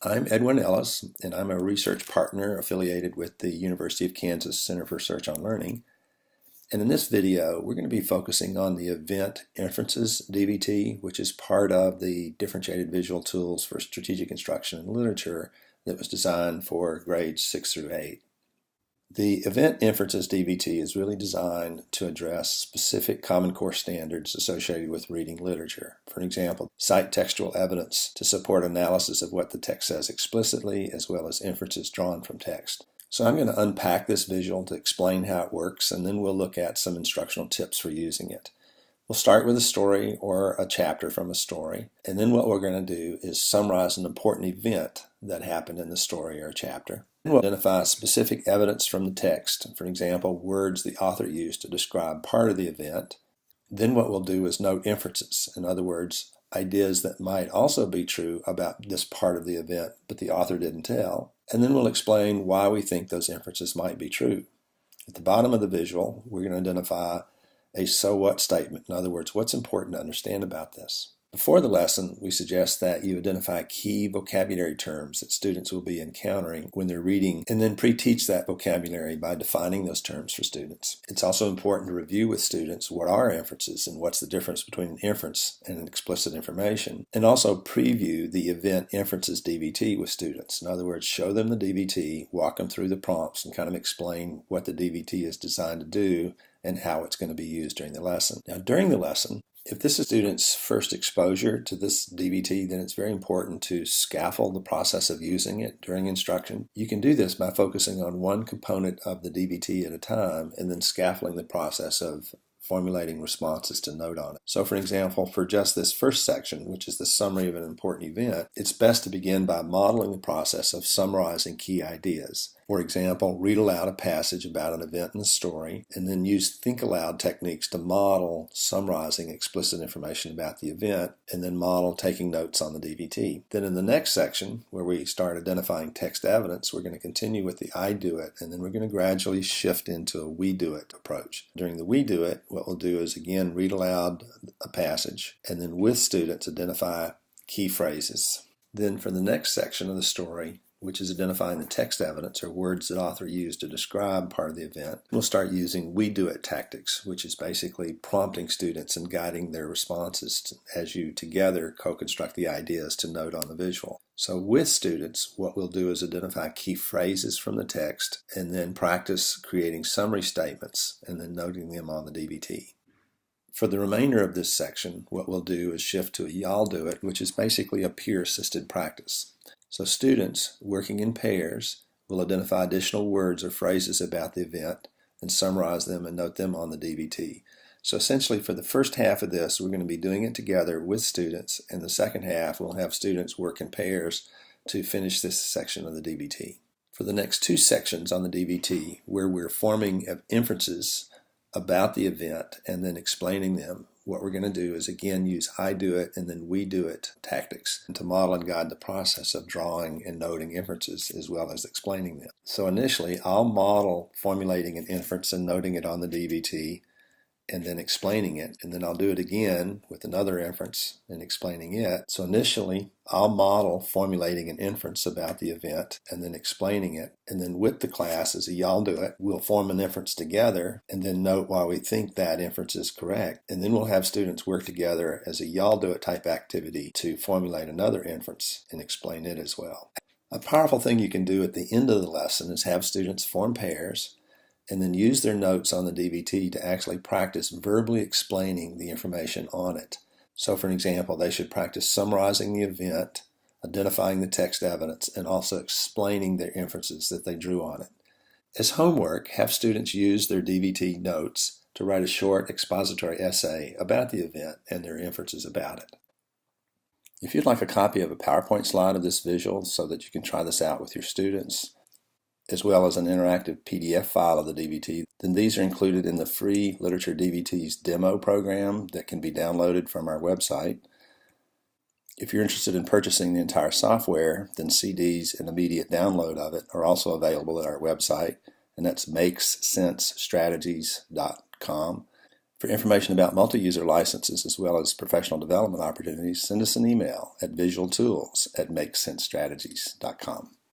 I'm Edwin Ellis, and I'm a research partner affiliated with the University of Kansas Center for Research on Learning. And in this video, we're going to be focusing on the Event Inferences DVT, which is part of the Differentiated Visual Tools for Strategic Instruction in Literature that was designed for grades 6 through 8. The Event Inferences DVT is really designed to address specific Common Core standards associated with reading literature. For example, cite textual evidence to support analysis of what the text says explicitly, as well as inferences drawn from text. So I'm going to unpack this visual to explain how it works, and then we'll look at some instructional tips for using it. We'll start with a story or a chapter from a story, and then what we're going to do is summarize an important event that happened in the story or chapter. We'll identify specific evidence from the text, for example, words the author used to describe part of the event. Then what we'll do is note inferences, in other words, ideas that might also be true about this part of the event, but the author didn't tell. And then we'll explain why we think those inferences might be true. At the bottom of the visual, we're going to identify a so what statement, in other words, what's important to understand about this. Before the lesson, we suggest that you identify key vocabulary terms that students will be encountering when they're reading, and then pre-teach that vocabulary by defining those terms for students. It's also important to review with students what are inferences and what's the difference between an inference and an explicit information, and also preview the Event Inferences DVT with students. In other words, show them the DVT, walk them through the prompts, and kind of explain what the DVT is designed to do and how it's going to be used during the lesson. Now, during the lesson, if this is students' first exposure to this DVT, then it's very important to scaffold the process of using it during instruction. You can do this by focusing on one component of the DVT at a time and then scaffolding the process of formulating responses to note on it. So for example, for just this first section, which is the summary of an important event, it's best to begin by modeling the process of summarizing key ideas. For example, read aloud a passage about an event in the story, and then use think aloud techniques to model summarizing explicit information about the event, and then model taking notes on the DVT. Then in the next section, where we start identifying text evidence, we're going to continue with the I do it, and then we're going to gradually shift into a we do it approach. During the we do it, what we'll do is again read aloud a passage, and then with students identify key phrases. Then for the next section of the story, which is identifying the text evidence or words that author used to describe part of the event, we'll start using we do it tactics, which is basically prompting students and guiding their responses as you together co-construct the ideas to note on the visual. So with students, what we'll do is identify key phrases from the text and then practice creating summary statements and then noting them on the DVT. For the remainder of this section, what we'll do is shift to a y'all do it, which is basically a peer-assisted practice. So students working in pairs will identify additional words or phrases about the event and summarize them and note them on the DVT. So essentially for the first half of this, we're going to be doing it together with students, and the second half we'll have students work in pairs to finish this section of the DVT. For the next two sections on the DVT, where we're forming inferences about the event and then explaining them, what we're going to do is again use I do it and then we do it tactics to model and guide the process of drawing and noting inferences as well as explaining them. So initially I'll model formulating an inference and noting it on the DVT and then explaining it, and then I'll do it again with another inference and explaining it. So initially I'll model formulating an inference about the event and then explaining it, and then with the class as a y'all do it, we'll form an inference together and then note why we think that inference is correct, and then we'll have students work together as a y'all do it type activity to formulate another inference and explain it as well. A powerful thing you can do at the end of the lesson is have students form pairs and then use their notes on the DVT to actually practice verbally explaining the information on it. So for an example, they should practice summarizing the event, identifying the text evidence, and also explaining their inferences that they drew on it. As homework, have students use their DVT notes to write a short expository essay about the event and their inferences about it. If you'd like a copy of a PowerPoint slide of this visual so that you can try this out with your students, as well as an interactive PDF file of the DVT, then these are included in the free Literature DVTs demo program that can be downloaded from our website. If you're interested in purchasing the entire software, then CDs and immediate download of it are also available at our website, and that's makessensestrategies.com. For information about multi-user licenses as well as professional development opportunities, send us an email at visualtools@makesensestrategies.com.